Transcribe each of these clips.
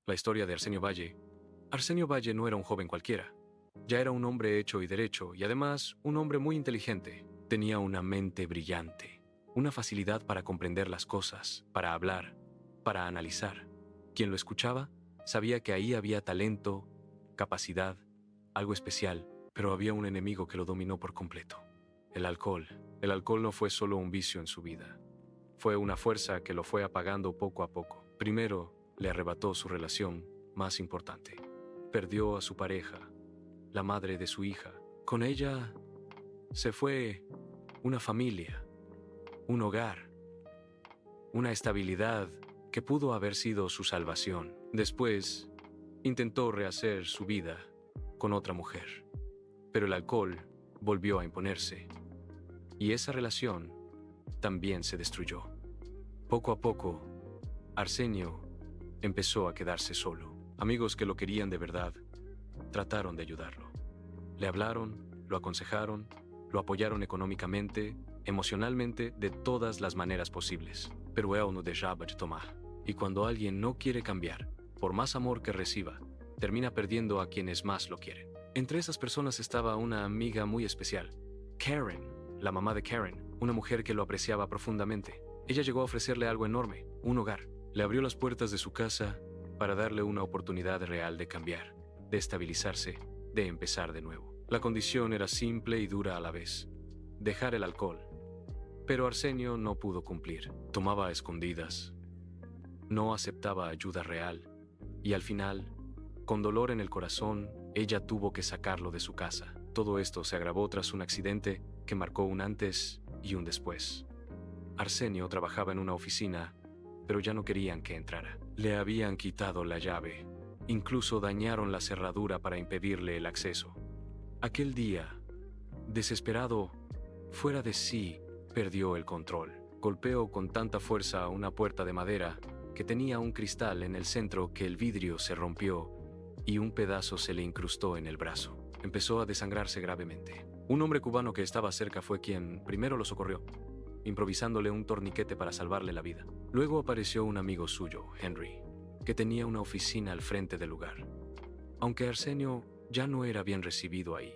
La historia de Arsenio Valle. Arsenio Valle no era un joven cualquiera. Ya era un hombre hecho y derecho, y además un hombre muy inteligente. Tenía una mente brillante, una facilidad para comprender las cosas, para hablar, para analizar. Quien lo escuchaba sabía que ahí había talento, capacidad, algo especial, pero había un enemigo que lo dominó por completo: el alcohol. El alcohol no fue solo un vicio en su vida. Fue una fuerza que lo fue apagando poco a poco. Primero, le arrebató su relación más importante. Perdió a su pareja, la madre de su hija. Con ella se fue una familia, un hogar, una estabilidad que pudo haber sido su salvación. Después, intentó rehacer su vida con otra mujer, pero el alcohol volvió a imponerse, y esa relación también se destruyó. Poco a poco, Arsenio empezó a quedarse solo. Amigos que lo querían de verdad trataron de ayudarlo. Le hablaron, lo aconsejaron, lo apoyaron económicamente, emocionalmente, de todas las maneras posibles. Pero él no dejaba de tomar. Y cuando alguien no quiere cambiar, por más amor que reciba, termina perdiendo a quienes más lo quieren. Entre esas personas estaba una amiga muy especial, Karen, la mamá de Karen, una mujer que lo apreciaba profundamente. Ella llegó a ofrecerle algo enorme, un hogar. Le abrió las puertas de su casa para darle una oportunidad real de cambiar, de estabilizarse, de empezar de nuevo. La condición era simple y dura a la vez: dejar el alcohol. Pero Arsenio no pudo cumplir. Tomaba a escondidas, no aceptaba ayuda real, y al final, con dolor en el corazón, ella tuvo que sacarlo de su casa. Todo esto se agravó tras un accidente que marcó un antes y un después. Arsenio trabajaba en una oficina, pero ya no querían que entrara. Le habían quitado la llave. Incluso dañaron la cerradura para impedirle el acceso. Aquel día, desesperado, fuera de sí, perdió el control. Golpeó con tanta fuerza a una puerta de madera que tenía un cristal en el centro que el vidrio se rompió y un pedazo se le incrustó en el brazo. Empezó a desangrarse gravemente. Un hombre cubano que estaba cerca fue quien primero lo socorrió, improvisándole un torniquete para salvarle la vida. Luego apareció un amigo suyo, Henry, que tenía una oficina al frente del lugar. Aunque Arsenio ya no era bien recibido ahí,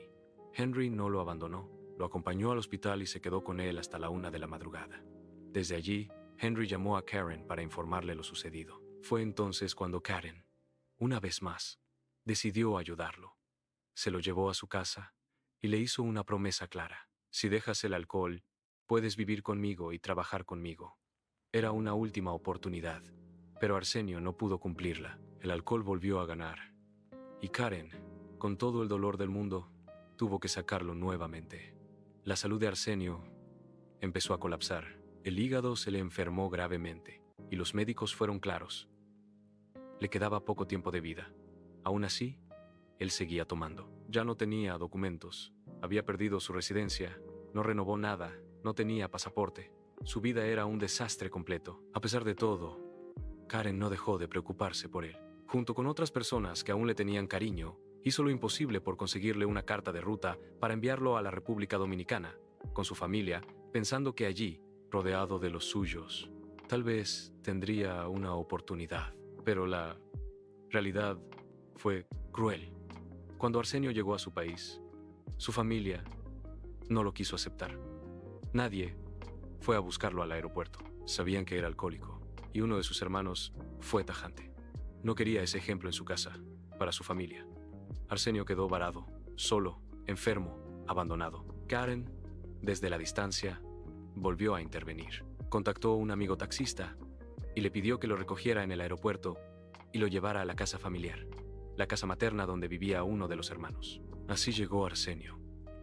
Henry no lo abandonó. Lo acompañó al hospital y se quedó con él hasta la 1 de la madrugada. Desde allí, Henry llamó a Karen para informarle lo sucedido. Fue entonces cuando Karen, una vez más, decidió ayudarlo. Se lo llevó a su casa y le hizo una promesa clara: si dejas el alcohol, puedes vivir conmigo y trabajar conmigo. Era una última oportunidad, pero Arsenio no pudo cumplirla. El alcohol volvió a ganar, y Karen, con todo el dolor del mundo, tuvo que sacarlo nuevamente. La salud de Arsenio empezó a colapsar. El hígado se le enfermó gravemente, y los médicos fueron claros: le quedaba poco tiempo de vida. Aún así, él seguía tomando. Ya no tenía documentos, había perdido su residencia, no renovó nada, no tenía pasaporte. Su vida era un desastre completo. A pesar de todo, Karen no dejó de preocuparse por él. Junto con otras personas que aún le tenían cariño, hizo lo imposible por conseguirle una carta de ruta para enviarlo a la República Dominicana, con su familia, pensando que allí, rodeado de los suyos, tal vez tendría una oportunidad. Pero la realidad fue cruel. Cuando Arsenio llegó a su país, su familia no lo quiso aceptar. Nadie fue a buscarlo al aeropuerto. Sabían que era alcohólico, y uno de sus hermanos fue tajante: no quería ese ejemplo en su casa, para su familia. Arsenio quedó varado, solo, enfermo, abandonado. Karen, desde la distancia, volvió a intervenir. Contactó a un amigo taxista y le pidió que lo recogiera en el aeropuerto y lo llevara a la casa familiar, la casa materna donde vivía uno de los hermanos. Así llegó Arsenio,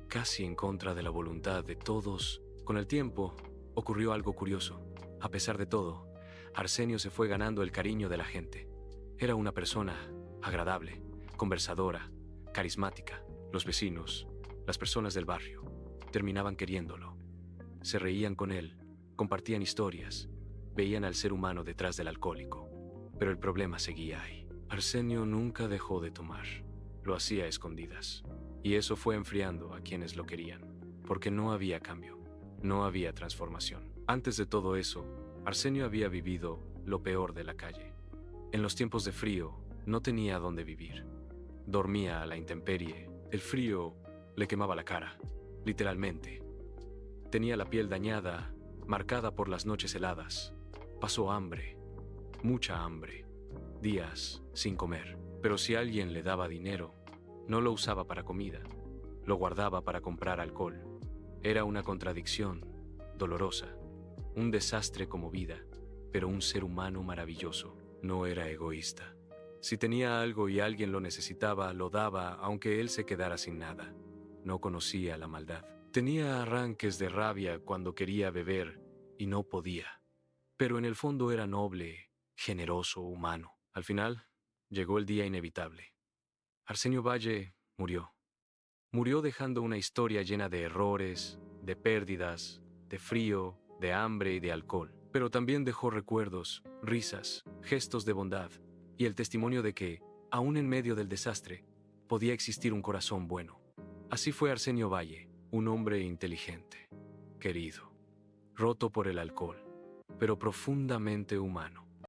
casi en contra de la voluntad de todos. Con el tiempo, ocurrió algo curioso. A pesar de todo, Arsenio se fue ganando el cariño de la gente. Era una persona agradable, conversadora, carismática. Los vecinos, las personas del barrio, terminaban queriéndolo. Se reían con él, compartían historias, veían al ser humano detrás del alcohólico. Pero el problema seguía ahí. Arsenio nunca dejó de tomar. Lo hacía a escondidas. Y eso fue enfriando a quienes lo querían, porque no había cambio, no había transformación. Antes de todo eso, Arsenio había vivido lo peor de la calle. En los tiempos de frío, No tenía dónde vivir. Dormía a la intemperie. El frío le quemaba la cara, literalmente. Tenía la piel dañada, marcada por las noches heladas. Pasó hambre, mucha hambre, días sin comer. Pero si alguien le daba dinero, no lo usaba para comida, lo guardaba para comprar alcohol. Era una contradicción dolorosa, un desastre como vida, pero un ser humano maravilloso. No era egoísta. Si tenía algo y alguien lo necesitaba, lo daba, aunque él se quedara sin nada. No conocía la maldad. Tenía arranques de rabia cuando quería beber y no podía. Pero en el fondo era noble, generoso, humano. Al final, llegó el día inevitable. Arsenio Valle murió. Murió dejando una historia llena de errores, de pérdidas, de frío, de hambre y de alcohol. Pero también dejó recuerdos, risas, gestos de bondad y el testimonio de que, aún en medio del desastre, podía existir un corazón bueno. Así fue Arsenio Valle, un hombre inteligente, querido, roto por el alcohol, pero profundamente humano.